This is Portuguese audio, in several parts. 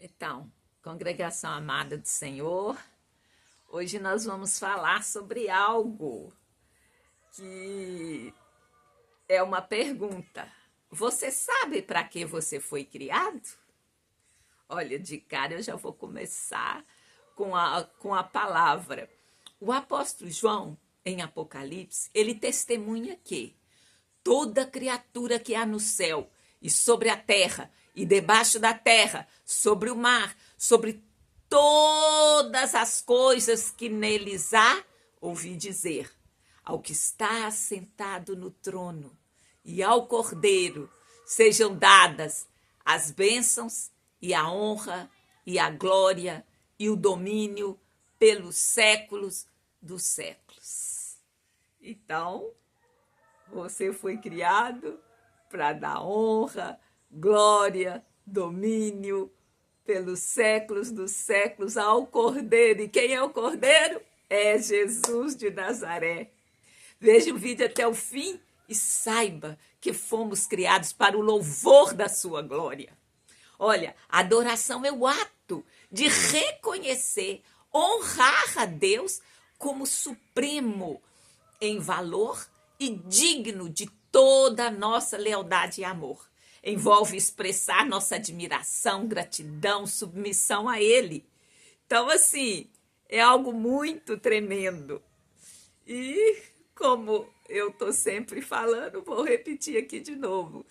Então, congregação amada do Senhor, hoje nós vamos falar sobre algo que é uma pergunta. Você sabe para que você foi criado? Olha, de cara eu já vou começar com a palavra. O apóstolo João, em Apocalipse, ele testemunha que toda criatura que há no céu e sobre a terra e debaixo da terra, sobre o mar, sobre todas as coisas que neles há, ouvi dizer, ao que está assentado no trono e ao Cordeiro sejam dadas as bênçãos e a honra e a glória e o domínio pelos séculos dos séculos. Então, você foi criado para dar honra, glória, domínio pelos séculos dos séculos ao Cordeiro. E quem é o Cordeiro? É Jesus de Nazaré. Veja o vídeo até o fim e saiba que fomos criados para o louvor da sua glória. Olha, a adoração é o ato de reconhecer, honrar a Deus como supremo em valor e digno de toda a nossa lealdade e amor. Envolve expressar nossa admiração, gratidão, submissão a Ele. Então, assim, é algo muito tremendo. E, como eu estou sempre falando, vou repetir aqui de novo.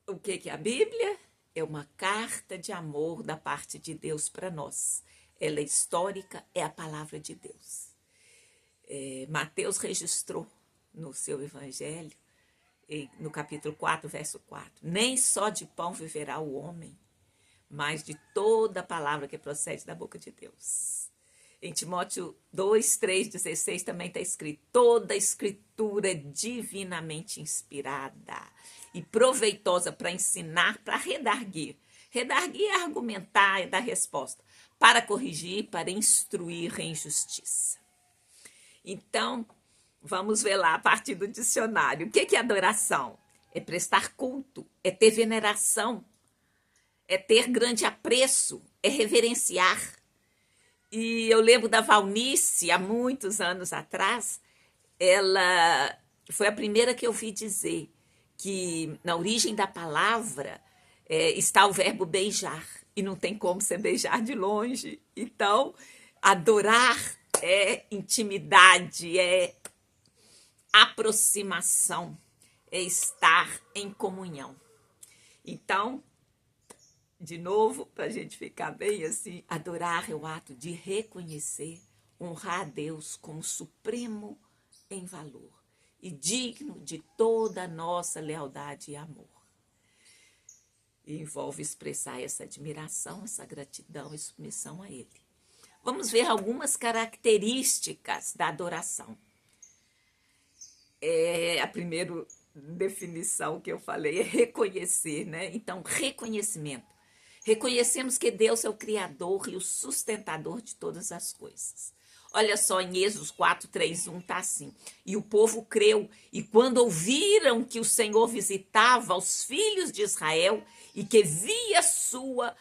O que é a Bíblia? É uma carta de amor da parte de Deus para nós. Ela é histórica, é a palavra de Deus. Mateus registrou no seu evangelho, no capítulo 4, verso 4, nem só de pão viverá o homem, mas de toda a palavra que procede da boca de Deus. Em Timóteo 2, 3, 16 também está escrito, toda a escritura é divinamente inspirada e proveitosa para ensinar, para redarguir. Redarguir é argumentar, é dar resposta, para corrigir, para instruir em justiça. Então, vamos ver lá a partir do dicionário. O que é adoração? É prestar culto, é ter veneração, é ter grande apreço, é reverenciar. E eu lembro da Valnice, há muitos anos atrás, ela foi a primeira que eu vi dizer que na origem da palavra está o verbo beijar, e não tem como você beijar de longe. Então, adorar é intimidade, é aproximação, é estar em comunhão. Então, de novo, para a gente ficar bem assim, adorar é o ato de reconhecer, honrar a Deus como supremo em valor e digno de toda a nossa lealdade e amor. E envolve expressar essa admiração, essa gratidão e submissão a Ele. Vamos ver algumas características da adoração. A primeira definição que eu falei é reconhecer, né? Então, reconhecimento. Reconhecemos que Deus é o Criador e o sustentador de todas as coisas. Olha só, em Êxodo 4, 3, 1 está assim. E o povo creu, e quando ouviram que o Senhor visitava os filhos de Israel e que via sua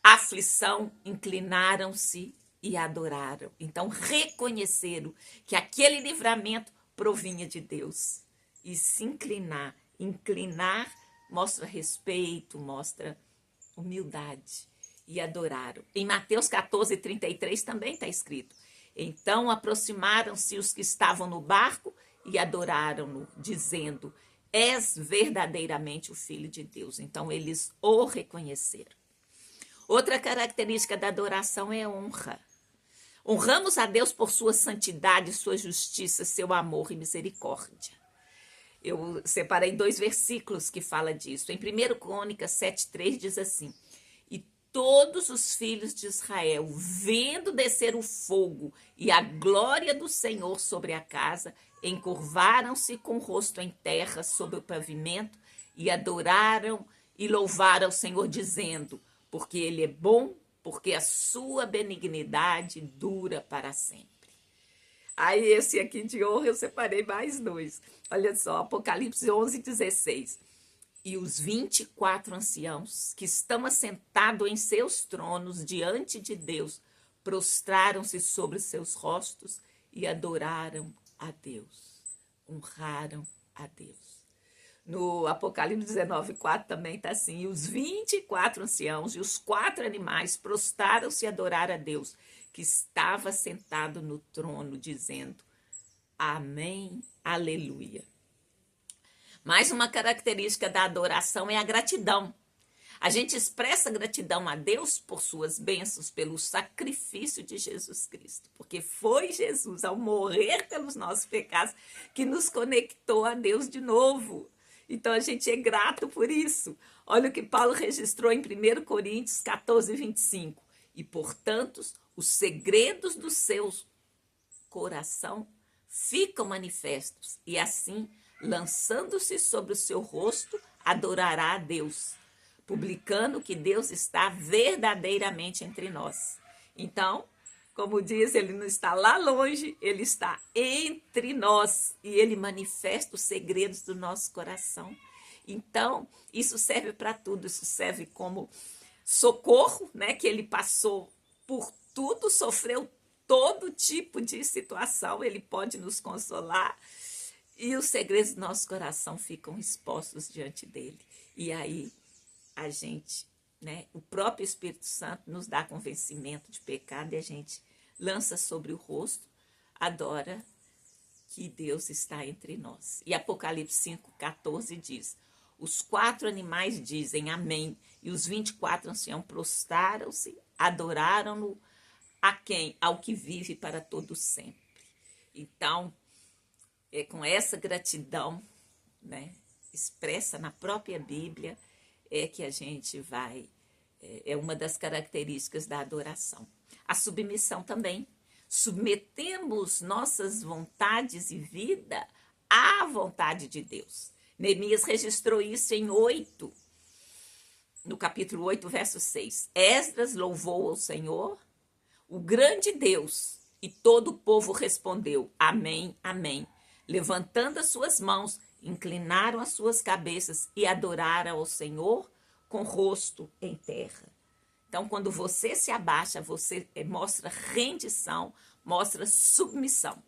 aflição, inclinaram-se e adoraram. Então, reconheceram que aquele livramento provinha de Deus. E se inclinar mostra respeito, mostra humildade. E adoraram. Em Mateus 14, 33 também está escrito. Então aproximaram-se os que estavam no barco e adoraram-no, dizendo, és verdadeiramente o Filho de Deus. Então eles o reconheceram. Outra característica da adoração é honra. Honramos a Deus por sua santidade, sua justiça, seu amor e misericórdia. Eu separei 2 versículos que falam disso. Em 1 Crônicas 7,3 diz assim, e todos os filhos de Israel, vendo descer o fogo e a glória do Senhor sobre a casa, encurvaram-se com o rosto em terra sobre o pavimento e adoraram e louvaram ao Senhor, dizendo, porque Ele é bom, porque a sua benignidade dura para sempre. Aí esse aqui de honra eu separei mais 2. Olha só, Apocalipse 11, 16. E os 24 anciãos que estão assentados em seus tronos diante de Deus, prostraram-se sobre seus rostos e adoraram a Deus, honraram a Deus. No Apocalipse 19:4 também está assim: e os 24 anciãos e os 4 animais prostraram-se e adoraram a Deus, que estava sentado no trono, dizendo: Amém, aleluia. Mais uma característica da adoração é a gratidão. A gente expressa gratidão a Deus por suas bênçãos, pelo sacrifício de Jesus Cristo. Porque foi Jesus, ao morrer pelos nossos pecados, que nos conectou a Deus de novo. Então a gente é grato por isso. Olha o que Paulo registrou em 1 Coríntios 14:25. E, portanto, os segredos do seu coração ficam manifestos. E assim, lançando-se sobre o seu rosto, adorará a Deus, publicando que Deus está verdadeiramente entre nós. Então, como diz, ele não está lá longe, ele está entre nós e ele manifesta os segredos do nosso coração. Então, isso serve para tudo, isso serve como socorro, né, que ele passou por tudo, sofreu todo tipo de situação, ele pode nos consolar e os segredos do nosso coração ficam expostos diante dele. E aí a gente, né, o próprio Espírito Santo nos dá convencimento de pecado e a gente lança sobre o rosto, adora que Deus está entre nós. E Apocalipse 5:14 diz: os 4 animais dizem amém, e os 24 anciãos prostraram-se, adoraram-no, a quem? Ao que vive para todo sempre. Então, é com essa gratidão, né, expressa na própria Bíblia, é que a gente vai, é uma das características da adoração. A submissão também. Submetemos nossas vontades e vida à vontade de Deus. Neemias registrou isso no capítulo 8, verso 6. Esdras louvou ao Senhor, o grande Deus, e todo o povo respondeu: Amém, amém. Levantando as suas mãos, inclinaram as suas cabeças e adoraram ao Senhor com rosto em terra. Então, quando você se abaixa, você mostra rendição, mostra submissão.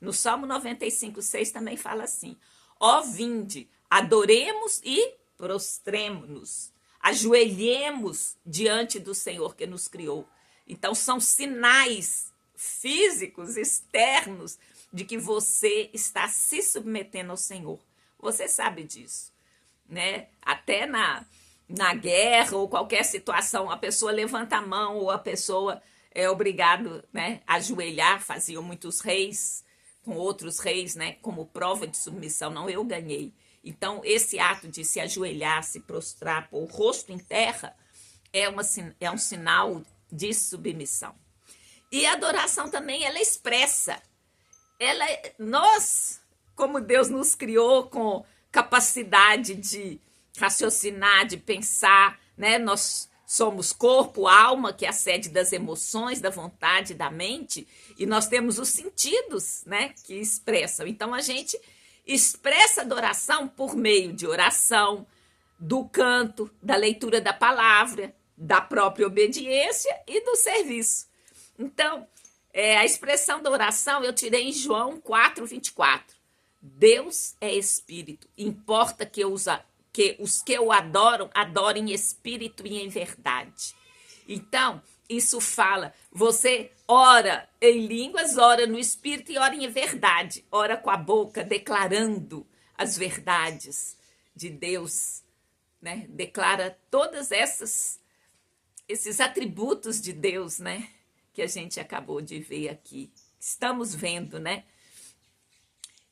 No Salmo 95:6 também fala assim: ó vinde, adoremos e prostremo-nos, ajoelhemos diante do Senhor que nos criou. Então, são sinais físicos, externos, de que você está se submetendo ao Senhor. Você sabe disso, né? Até na guerra ou qualquer situação, a pessoa levanta a mão ou a pessoa é obrigado, né, a ajoelhar. Faziam muitos reis com outros reis, né, como prova de submissão. Não, eu ganhei. Então, esse ato de se ajoelhar, se prostrar, pôr o rosto em terra, é um sinal de submissão. E a adoração também, ela expressa. Nós, como Deus nos criou com capacidade de raciocinar, de pensar, né? Nós somos corpo, alma, que é a sede das emoções, da vontade, da mente, e nós temos os sentidos, né, que expressam. Então, a gente expressa adoração por meio de oração, do canto, da leitura da palavra, da própria obediência e do serviço. Então, a expressão da oração eu tirei em João 4:24. Deus é espírito, importa que os que o adoram, adorem em espírito e em verdade. Então, isso fala, você ora em línguas, ora no espírito e ora em verdade. Ora com a boca, declarando as verdades de Deus, né? Declara todas esses atributos de Deus, né? Que a gente acabou de ver aqui. Estamos vendo, né?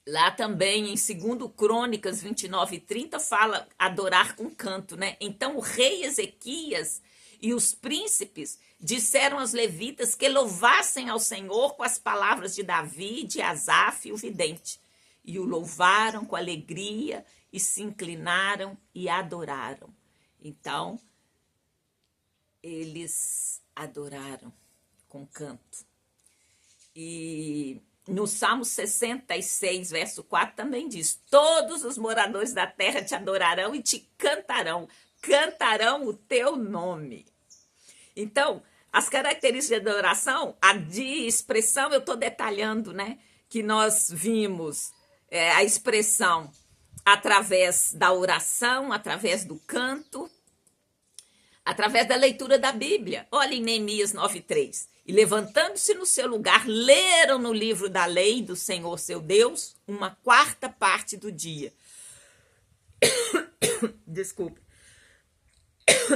Lá também, em 2 Crônicas 29:30, fala adorar com canto, né? Então, o rei Ezequias e os príncipes disseram aos levitas que louvassem ao Senhor com as palavras de Davi, de Asaf, o vidente. E o louvaram com alegria e se inclinaram e adoraram. Então, eles adoraram com canto. E No Salmo 66, verso 4, também diz: todos os moradores da terra te adorarão e te cantarão, cantarão o teu nome. Então, as características de adoração, a de expressão, eu estou detalhando, né? Que nós vimos a expressão através da oração, através do canto, através da leitura da Bíblia. Olha em Neemias 9:3. E levantando-se no seu lugar, leram no livro da lei do Senhor seu Deus uma quarta parte do dia. Desculpe.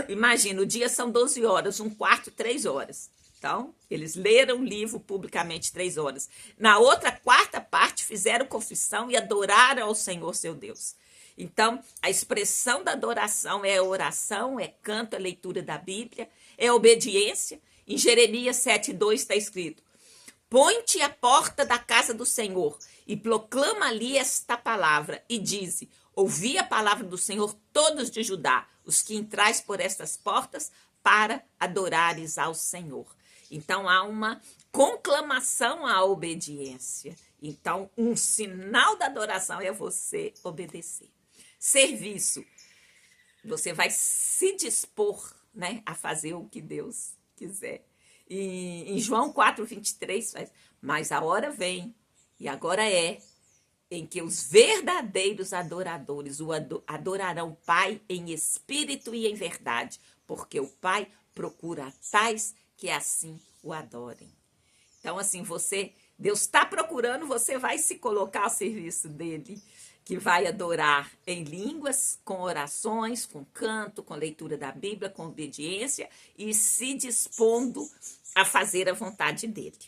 Imagina, o dia são 12 horas, um quarto, 3 horas. Então, eles leram o livro publicamente 3 horas. Na outra quarta parte, fizeram confissão e adoraram ao Senhor seu Deus. Então, a expressão da adoração é oração, é canto, é leitura da Bíblia, é obediência. Em Jeremias 7:2 está escrito: põe-te à porta da casa do Senhor e proclama ali esta palavra e dize: ouvi a palavra do Senhor todos de Judá, os que entrais por estas portas para adorares ao Senhor. Então há uma conclamação à obediência. Então um sinal da adoração é você obedecer. Serviço. Você vai se dispor, né, a fazer o que Deus quiser. E em João 4:23 faz: mas a hora vem, e agora é, em que os verdadeiros adoradores o adorarão o Pai em espírito e em verdade, porque o Pai procura tais que assim o adorem. Então, assim, Deus está procurando, você vai se colocar ao serviço dele, que vai adorar em línguas, com orações, com canto, com leitura da Bíblia, com obediência e se dispondo a fazer a vontade dele.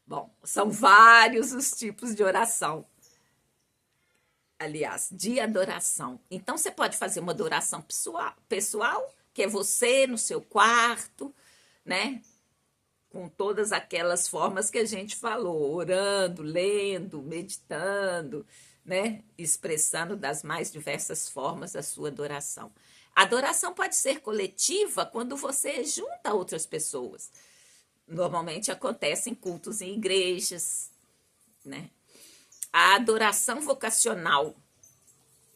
Bom, são vários os tipos de oração. Aliás, de adoração. Então, você pode fazer uma adoração pessoal, que é você no seu quarto, né? Com todas aquelas formas que a gente falou, orando, lendo, meditando, né? Expressando das mais diversas formas a sua adoração. A adoração pode ser coletiva quando você junta outras pessoas. Normalmente acontece em cultos em igrejas, né? A adoração vocacional.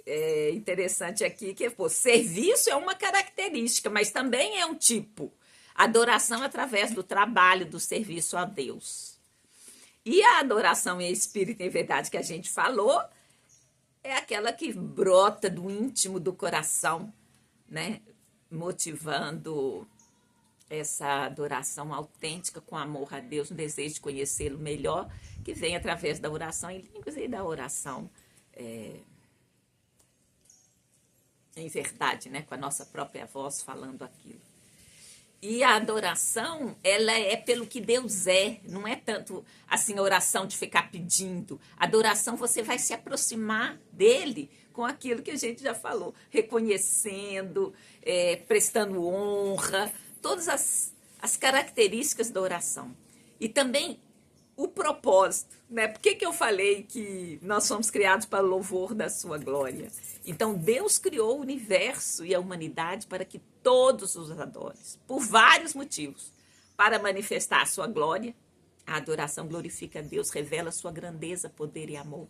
É interessante aqui que, serviço é uma característica, mas também é um tipo. Adoração através do trabalho, do serviço a Deus. E a adoração em espírito e em verdade que a gente falou é aquela que brota do íntimo do coração, né? Motivando essa adoração autêntica com amor a Deus, um desejo de conhecê-lo melhor, que vem através da oração em línguas e da oração em verdade, né? Com a nossa própria voz falando aquilo. E a adoração, ela é pelo que Deus é, não é tanto assim oração de ficar pedindo. Adoração, você vai se aproximar dele com aquilo que a gente já falou, reconhecendo, prestando honra, todas as características da oração. E também o propósito, né? Por que eu falei que nós somos criados para o louvor da sua glória? Então, Deus criou o universo e a humanidade para que todos os adorem, por vários motivos. Para manifestar a sua glória, a adoração glorifica a Deus, revela a sua grandeza, poder e amor.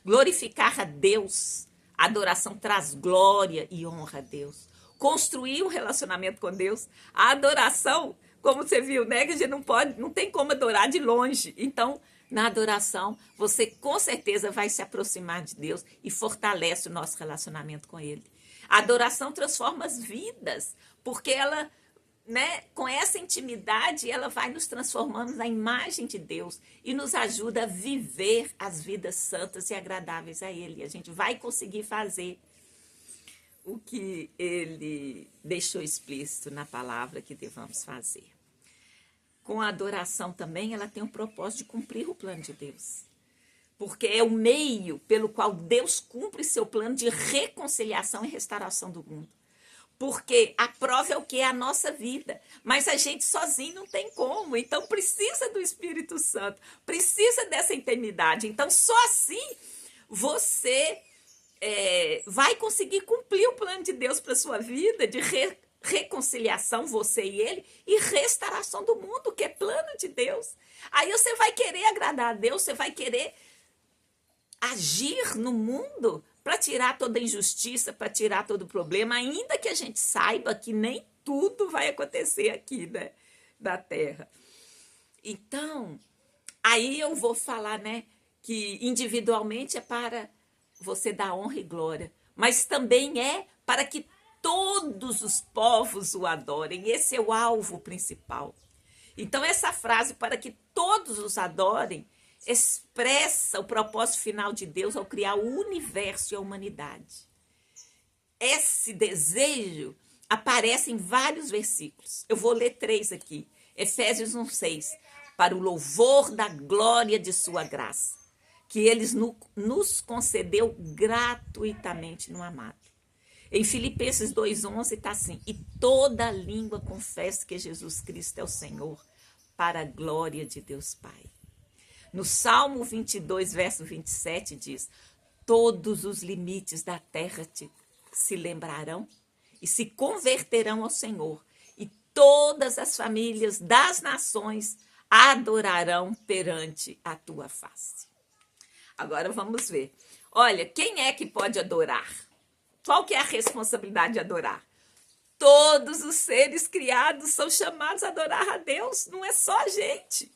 Glorificar a Deus, a adoração traz glória e honra a Deus. Construir um relacionamento com Deus, a adoração, como você viu, né, que a gente não tem como adorar de longe. Então, na adoração, você com certeza vai se aproximar de Deus e fortalece o nosso relacionamento com Ele. A adoração transforma as vidas, porque ela, né, com essa intimidade, ela vai nos transformando na imagem de Deus e nos ajuda a viver as vidas santas e agradáveis a Ele. A gente vai conseguir fazer o que Ele deixou explícito na palavra que devamos fazer. Com a adoração também, ela tem o propósito de cumprir o plano de Deus. Porque é o meio pelo qual Deus cumpre seu plano de reconciliação e restauração do mundo. Porque a prova é o que é a nossa vida. Mas a gente sozinho não tem como. Então precisa do Espírito Santo. Precisa dessa intimidade. Então só assim você vai conseguir cumprir o plano de Deus para a sua vida, de reconciliação, você e ele, e restauração do mundo, que é plano de Deus. Aí você vai querer agradar a Deus, você vai querer agir no mundo para tirar toda a injustiça, para tirar todo o problema, ainda que a gente saiba que nem tudo vai acontecer aqui, né, da terra. Então, aí eu vou falar, né, que individualmente é para você dar honra e glória, mas também é para que todos os povos o adorem. Esse é o alvo principal. Então, essa frase, para que todos os adorem, expressa o propósito final de Deus ao criar o universo e a humanidade. Esse desejo aparece em vários versículos. Eu vou ler 3 aqui. Efésios 1:6. Para o louvor da glória de sua graça, que ele nos concedeu gratuitamente no amado. Em Filipenses 2:11 está assim: e toda língua confesse que Jesus Cristo é o Senhor, para a glória de Deus Pai. No Salmo 22, verso 27 diz: todos os limites da terra se lembrarão e se converterão ao Senhor, e todas as famílias das nações adorarão perante a tua face. Agora vamos ver. Olha, quem é que pode adorar? Qual que é a responsabilidade de adorar? Todos os seres criados são chamados a adorar a Deus, não é só a gente.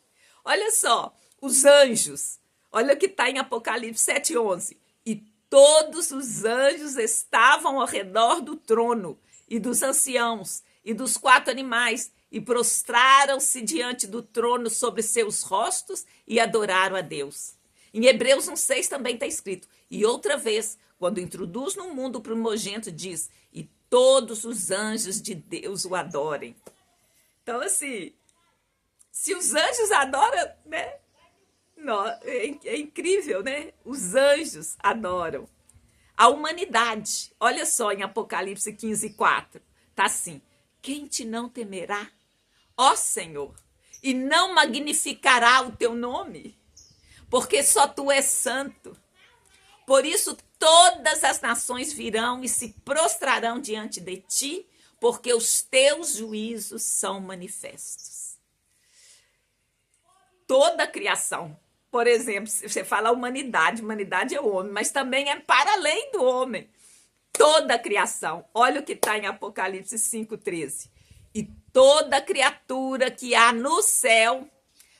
Olha só, os anjos, olha o que está em Apocalipse 7:11. E todos os anjos estavam ao redor do trono e dos anciãos e dos 4 animais e prostraram-se diante do trono sobre seus rostos e adoraram a Deus. Em Hebreus 1:6 também está escrito: e outra vez, quando introduz no mundo o primogênito, diz: e todos os anjos de Deus o adorem. Então, assim, se os anjos adoram, né? Não, é incrível, né? Os anjos adoram. A humanidade, olha só em Apocalipse 15:4, tá assim: quem te não temerá, ó Senhor, e não magnificará o teu nome? Porque só tu és santo. Por isso todas as nações virão e se prostrarão diante de ti, porque os teus juízos são manifestos. Toda a criação, por exemplo, você fala humanidade é o homem, mas também é para além do homem. Toda a criação, olha o que está em Apocalipse 5:13. E toda criatura que há no céu,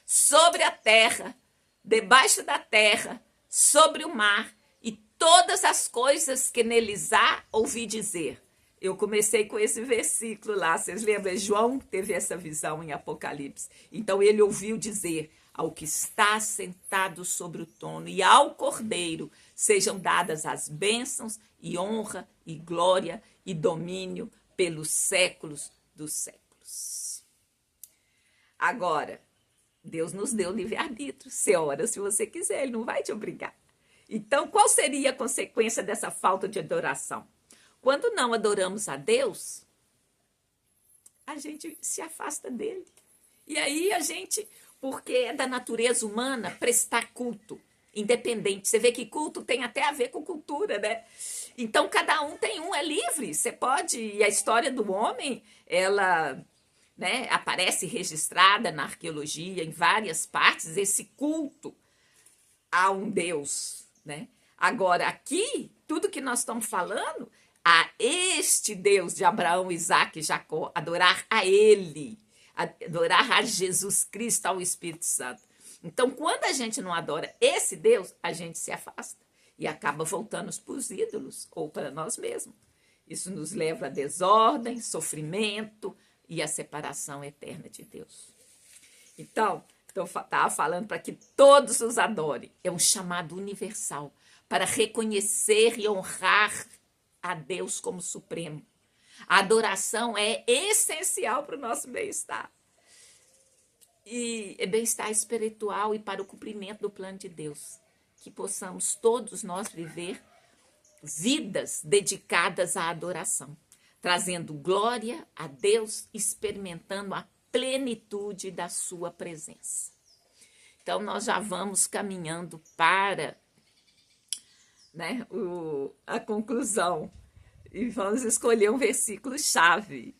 sobre a terra, debaixo da terra, sobre o mar, e todas as coisas que neles há, ouvi dizer. Eu comecei com esse versículo lá, vocês lembram? João teve essa visão em Apocalipse. Então ele ouviu dizer: ao que está sentado sobre o trono e ao Cordeiro sejam dadas as bênçãos e honra e glória e domínio pelos séculos dos séculos. Agora, Deus nos deu livre-arbítrio. Você ora se você quiser, Ele não vai te obrigar. Então, qual seria a consequência dessa falta de adoração? Quando não adoramos a Deus, a gente se afasta dele. E aí a gente, porque é da natureza humana prestar culto independente. Você vê que culto tem até a ver com cultura, né? Então, cada um tem um, é livre. Você pode, e a história do homem, ela, né, aparece registrada na arqueologia, em várias partes, esse culto a um Deus, né? Agora, aqui, tudo que nós estamos falando, a este Deus de Abraão, Isaque e Jacó, adorar a ele, adorar a Jesus Cristo, ao Espírito Santo. Então, quando a gente não adora esse Deus, a gente se afasta e acaba voltando para os ídolos ou para nós mesmos. Isso nos leva a desordem, sofrimento e a separação eterna de Deus. Então, eu estava falando para que todos os adorem. É um chamado universal para reconhecer e honrar a Deus como supremo. A adoração é essencial para o nosso bem-estar. E é bem-estar espiritual e para o cumprimento do plano de Deus. Que possamos todos nós viver vidas dedicadas à adoração, trazendo glória a Deus, experimentando a plenitude da sua presença. Então, nós já vamos caminhando para, a conclusão. E vamos escolher um versículo-chave.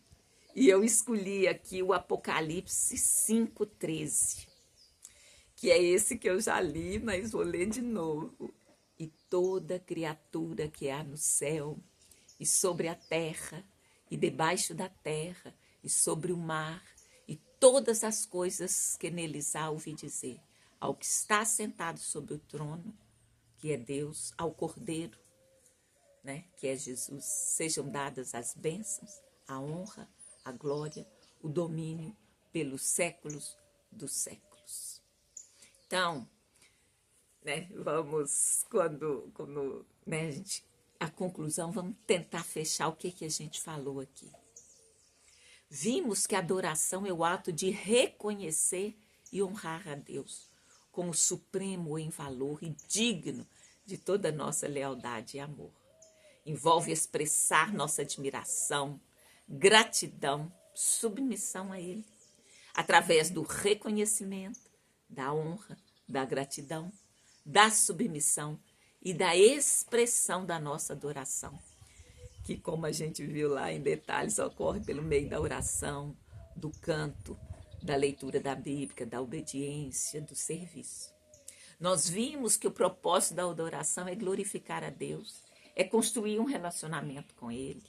E eu escolhi aqui o Apocalipse 5:13, que é esse que eu já li, mas vou ler de novo. E toda criatura que há no céu, e sobre a terra, e debaixo da terra, e sobre o mar, e todas as coisas que neles há, ouvi dizer, ao que está sentado sobre o trono, que é Deus, ao Cordeiro, né, que é Jesus, sejam dadas as bênçãos, a honra, a glória, o domínio pelos séculos dos séculos. Então, né, vamos, quando né, a conclusão, vamos tentar fechar o que a gente falou aqui. Vimos que a adoração é o ato de reconhecer e honrar a Deus como supremo em valor e digno de toda nossa lealdade e amor. Envolve expressar nossa admiração, gratidão, submissão a Ele, através do reconhecimento, da honra, da gratidão, da submissão e da expressão da nossa adoração, que, como a gente viu lá em detalhes, ocorre pelo meio da oração, do canto, da leitura da Bíblia, da obediência, do serviço. Nós vimos que o propósito da adoração é glorificar a Deus, é construir um relacionamento com Ele,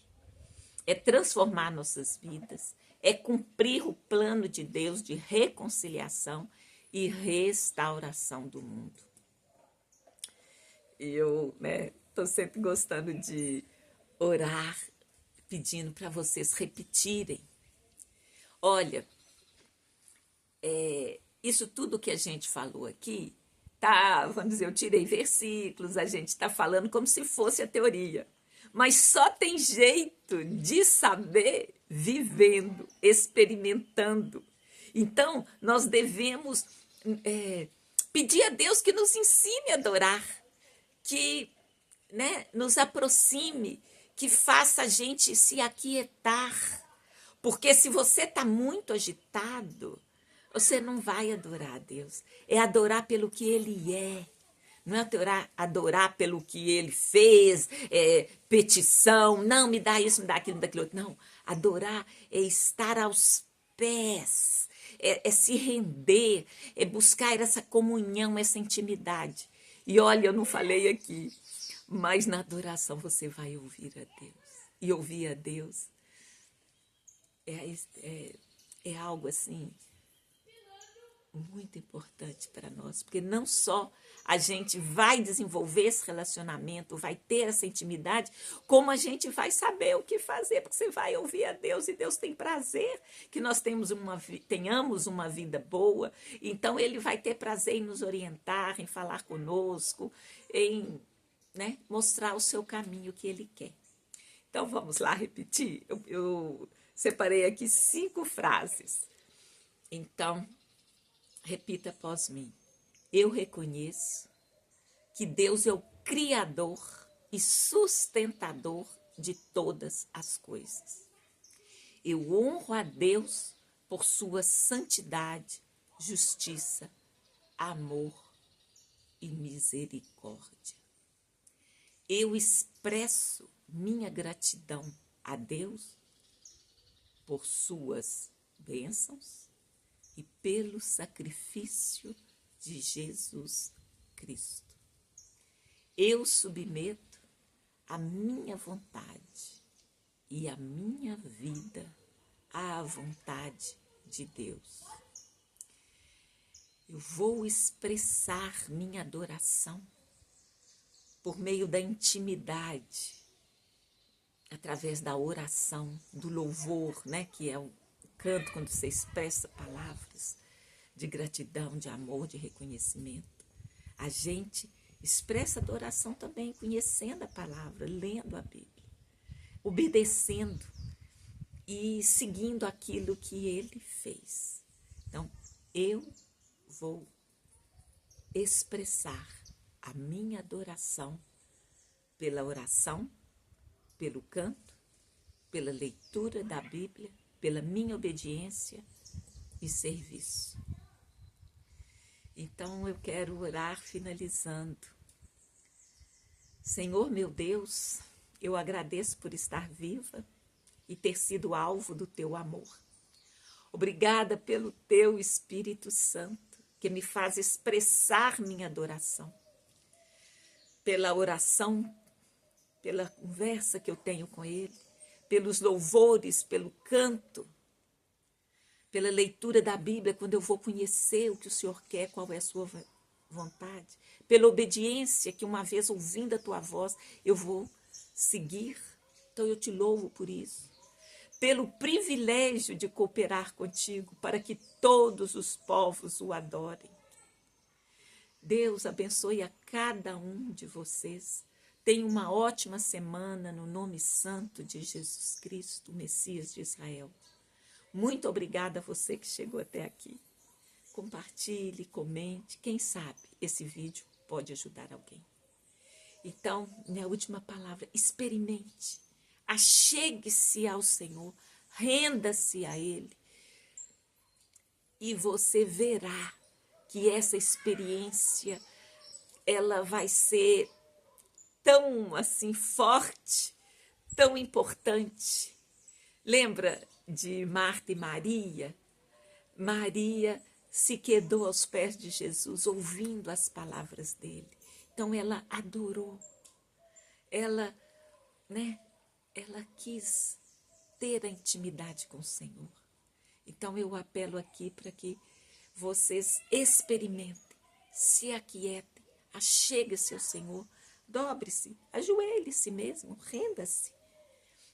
é transformar nossas vidas, é cumprir o plano de Deus de reconciliação e restauração do mundo. E eu estou sempre gostando de orar, pedindo para vocês repetirem. Olha, isso tudo que a gente falou aqui, tá, vamos dizer, eu tirei versículos, a gente está falando como se fosse a teoria. Mas só tem jeito de saber vivendo, experimentando. Então, nós devemos pedir a Deus que nos ensine a adorar, que nos aproxime, que faça a gente se aquietar. Porque se você está muito agitado, você não vai adorar a Deus. É adorar pelo que Ele é. Não é adorar pelo que Ele fez, petição, não, me dá isso, me dá aquilo, me dá aquilo outro. Não, adorar é estar aos pés, é se render, é buscar essa comunhão, essa intimidade. E olha, eu não falei aqui, mas na adoração você vai ouvir a Deus. E ouvir a Deus é algo assim muito importante para nós, porque não só a gente vai desenvolver esse relacionamento, vai ter essa intimidade, como a gente vai saber o que fazer, porque você vai ouvir a Deus e Deus tem prazer que nós tenhamos uma vida boa, então Ele vai ter prazer em nos orientar, em falar conosco, em mostrar o seu caminho que Ele quer. Então vamos lá repetir, eu separei aqui 5 frases, então repita após mim. Eu reconheço que Deus é o Criador e sustentador de todas as coisas. Eu honro a Deus por sua santidade, justiça, amor e misericórdia. Eu expresso minha gratidão a Deus por suas bênçãos e pelo sacrifício de Jesus Cristo. Eu submeto a minha vontade e a minha vida à vontade de Deus. Eu vou expressar minha adoração por meio da intimidade, através da oração, do louvor, que é o canto quando você expressa palavras de gratidão, de amor, de reconhecimento. A gente expressa adoração também conhecendo a palavra, lendo a Bíblia, obedecendo e seguindo aquilo que Ele fez. Então, eu vou expressar a minha adoração pela oração, pelo canto, pela leitura da Bíblia, pela minha obediência e serviço. Então eu quero orar finalizando. Senhor meu Deus, eu agradeço por estar viva e ter sido alvo do teu amor. Obrigada pelo teu Espírito Santo, que me faz expressar minha adoração. Pela oração, pela conversa que eu tenho com Ele, pelos louvores, pelo canto, pela leitura da Bíblia, quando eu vou conhecer o que o Senhor quer, qual é a sua vontade, pela obediência que uma vez ouvindo a tua voz, eu vou seguir. Então eu te louvo por isso. Pelo privilégio de cooperar contigo, para que todos os povos o adorem. Deus abençoe a cada um de vocês. Tenha uma ótima semana no nome santo de Jesus Cristo, Messias de Israel. Muito obrigada a você que chegou até aqui. Compartilhe, comente. Quem sabe esse vídeo pode ajudar alguém. Então, minha última palavra, experimente. Achegue-se ao Senhor, renda-se a Ele. E você verá que essa experiência, ela vai ser tão assim forte, tão importante. Lembra de Marta e Maria? Maria se quedou aos pés de Jesus, ouvindo as palavras dele. Então ela adorou. Ela quis ter a intimidade com o Senhor. Então eu apelo aqui para que vocês experimentem, se aquietem, achegue-se ao Senhor, dobre-se, ajoelhe-se mesmo, renda-se.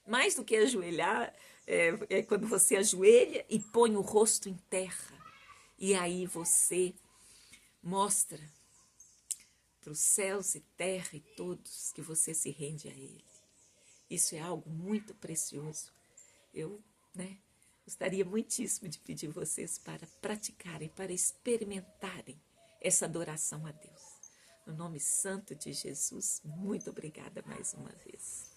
Mais do que ajoelhar, é quando você ajoelha e põe o rosto em terra. E aí você mostra para os céus e terra e todos que você se rende a Ele. Isso é algo muito precioso. Eu, gostaria muitíssimo de pedir vocês para praticarem, para experimentarem essa adoração a Deus. No nome santo de Jesus, muito obrigada mais uma vez.